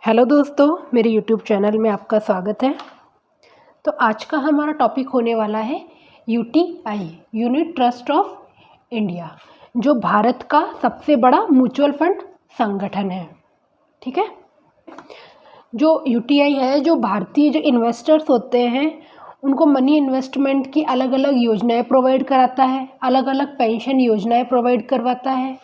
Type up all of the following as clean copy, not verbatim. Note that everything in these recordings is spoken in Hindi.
हेलो दोस्तों, मेरे यूट्यूब चैनल में आपका स्वागत है। तो आज का हमारा टॉपिक होने वाला है UTI, unit trust of India, जो भारत का सबसे बड़ा म्यूचुअल फंड संगठन है। ठीक है, जो यूटीआई है, जो भारतीय जो इन्वेस्टर्स होते हैं उनको मनी इन्वेस्टमेंट की अलग अलग योजनाएं प्रोवाइड कराता है, अलग अलग पेंशन योजनाएं प्रोवाइड करवाता है।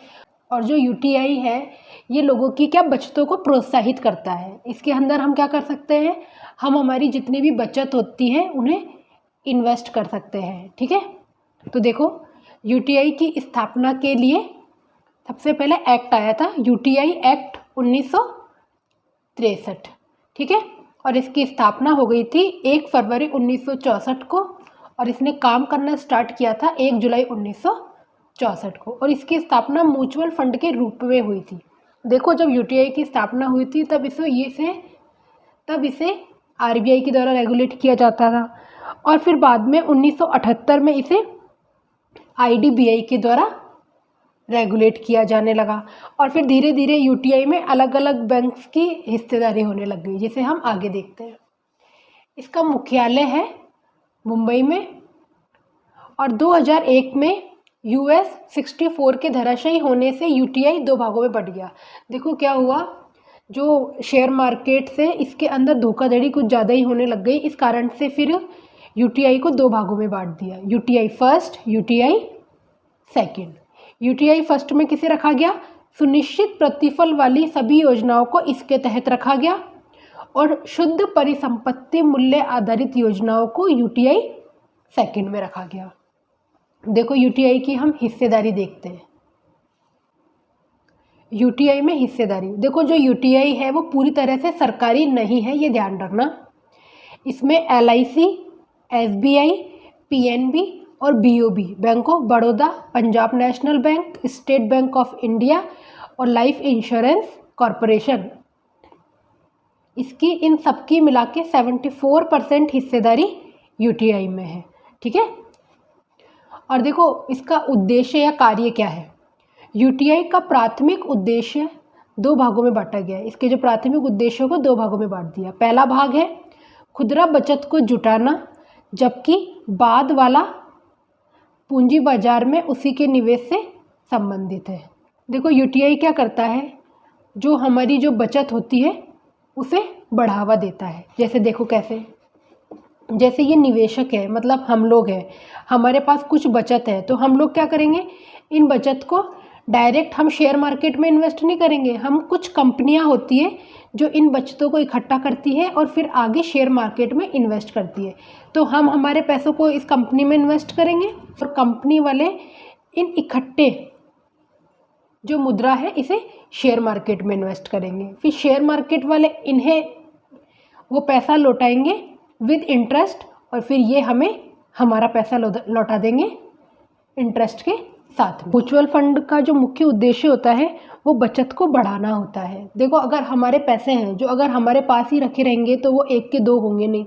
और जो यूटीआई है ये लोगों की क्या बचतों को प्रोत्साहित करता है। इसके अंदर हम क्या कर सकते हैं, हम हमारी जितनी भी बचत होती है उन्हें इन्वेस्ट कर सकते हैं। ठीक है, तो देखो यूटीआई की स्थापना के लिए सबसे पहले एक्ट आया था, यूटीआई एक्ट 1963। ठीक है, और इसकी स्थापना हो गई थी 1 फरवरी 1964 को, और इसने काम करना स्टार्ट किया था 1 जुलाई 1964 को। और इसकी स्थापना म्यूचुअल फंड के रूप में हुई थी। देखो, जब यूटीआई की स्थापना हुई थी तब इसे आरबीआई के द्वारा रेगुलेट किया जाता था, और फिर बाद में 1978 में इसे आईडीबीआई के द्वारा रेगुलेट किया जाने लगा। और फिर धीरे धीरे यूटीआई में अलग अलग बैंक्स की हिस्सेदारी होने लग गई, जिसे हम आगे देखते हैं। इसका मुख्यालय है मुंबई में, और 2001 में US 64 के धराशायी होने से यूटीआई 2 भागों में बट गया। देखो क्या हुआ, जो शेयर मार्केट से इसके अंदर धोखाधड़ी कुछ ज़्यादा ही होने लग गई। इस कारण से फिर यूटीआई को 2 भागों में बांट दिया, UTI first, UTI second. UTI first में किसे रखा गया, सुनिश्चित प्रतिफल वाली सभी योजनाओं को इसके तहत रखा गया, और शुद्ध परिसंपत्ति मूल्य आधारित योजनाओं को यूटीआई सेकंड में रखा गया। देखो यूटीआई की हम हिस्सेदारी देखते हैं। यूटीआई में हिस्सेदारी देखो, जो यूटीआई है वो पूरी तरह से सरकारी नहीं है, ये ध्यान रखना। इसमें एलआईसी, एसबीआई, पीएनबी और BOB, bank of Baroda, Punjab national bank, state bank of India और लाइफ इंश्योरेंस कॉरपोरेशन, इसकी इन सबकी मिला के 74% हिस्सेदारी यूटीआई में है। ठीक है, और देखो इसका उद्देश्य या कार्य क्या है। यूटीआई का प्राथमिक उद्देश्य 2 भागों में बांटा गया है। इसके जो प्राथमिक उद्देश्यों को 2 भागों में बांट दिया। पहला भाग है खुदरा बचत को जुटाना, जबकि बाद वाला पूंजी बाजार में उसी के निवेश से संबंधित है। देखो यूटीआई क्या करता है, जो हमारी जो बचत होती है उसे बढ़ावा देता है। जैसे देखो कैसे, जैसे ये निवेशक है, मतलब हम लोग हैं, हमारे पास कुछ बचत है, तो हम लोग क्या करेंगे, इन बचत को डायरेक्ट हम शेयर मार्केट में इन्वेस्ट नहीं करेंगे। हम कुछ कंपनियां होती है जो इन बचतों को इकट्ठा करती है और फिर आगे शेयर मार्केट में इन्वेस्ट करती है। तो हम हमारे पैसों को इस कंपनी में इन्वेस्ट करेंगे, और कंपनी वाले इन इकट्ठे जो मुद्रा है इसे शेयर मार्केट में इन्वेस्ट करेंगे। फिर शेयर मार्केट वाले इन्हें वो पैसा लौटाएंगे विद इंटरेस्ट, और फिर ये हमें हमारा पैसा लौटा देंगे इंटरेस्ट के साथ में। म्यूचुअल फंड का जो मुख्य उद्देश्य होता है वो बचत को बढ़ाना होता है। देखो, अगर हमारे पैसे हैं जो अगर हमारे पास ही रखे रहेंगे तो वो 1 के 2 होंगे नहीं।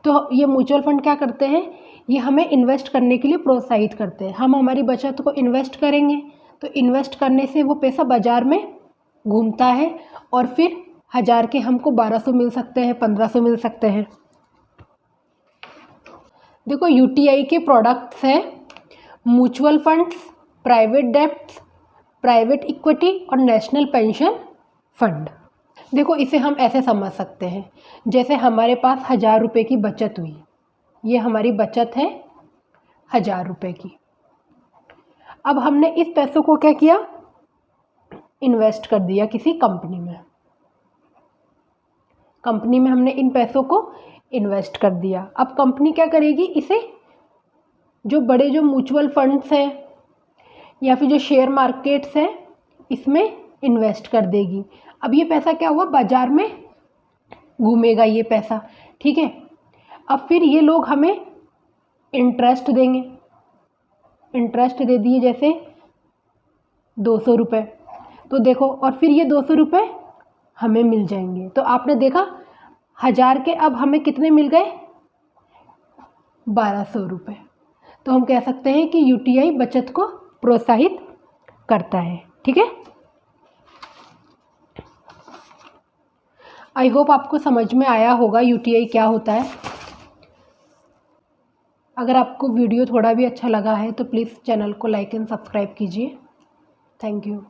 तो ये म्यूचुअल फंड क्या करते हैं, ये हमें इन्वेस्ट करने के लिए प्रोत्साहित करते हैं। हम हमारी बचत को इन्वेस्ट करेंगे तो इन्वेस्ट करने से वो पैसा बाजार में घूमता है, और फिर 1000 के हमको 1200 मिल सकते हैं, 1500 मिल सकते हैं। देखो यूटीआई के प्रोडक्ट्स हैं mutual funds, private debts, private equity और नेशनल पेंशन फंड। देखो इसे हम ऐसे समझ सकते हैं, जैसे हमारे पास 1000 रुपये की बचत हुई, ये हमारी बचत है 1000 रुपये की। अब हमने इस पैसों को क्या किया, इन्वेस्ट कर दिया किसी कंपनी में। कंपनी में हमने इन पैसों को इन्वेस्ट कर दिया। अब कंपनी क्या करेगी, इसे जो बड़े जो म्यूचुअल फंड्स हैं या फिर जो शेयर मार्केट्स हैं इसमें इन्वेस्ट कर देगी। अब ये पैसा क्या हुआ, बाजार में घूमेगा ये पैसा। ठीक है, अब फिर ये लोग हमें इंटरेस्ट देंगे, इंटरेस्ट दे दिए जैसे 200 रुपये। तो देखो, और फिर ये 200 रुपये हमें मिल जाएंगे। तो आपने देखा 1000 के अब हमें कितने मिल गए, 1200 रुपये। तो हम कह सकते हैं कि यूटीआई बचत को प्रोत्साहित करता है। ठीक है, आई होप आपको समझ में आया होगा यूटीआई क्या होता है। अगर आपको वीडियो थोड़ा भी अच्छा लगा है तो प्लीज़ चैनल को लाइक एंड सब्सक्राइब कीजिए। Thank you.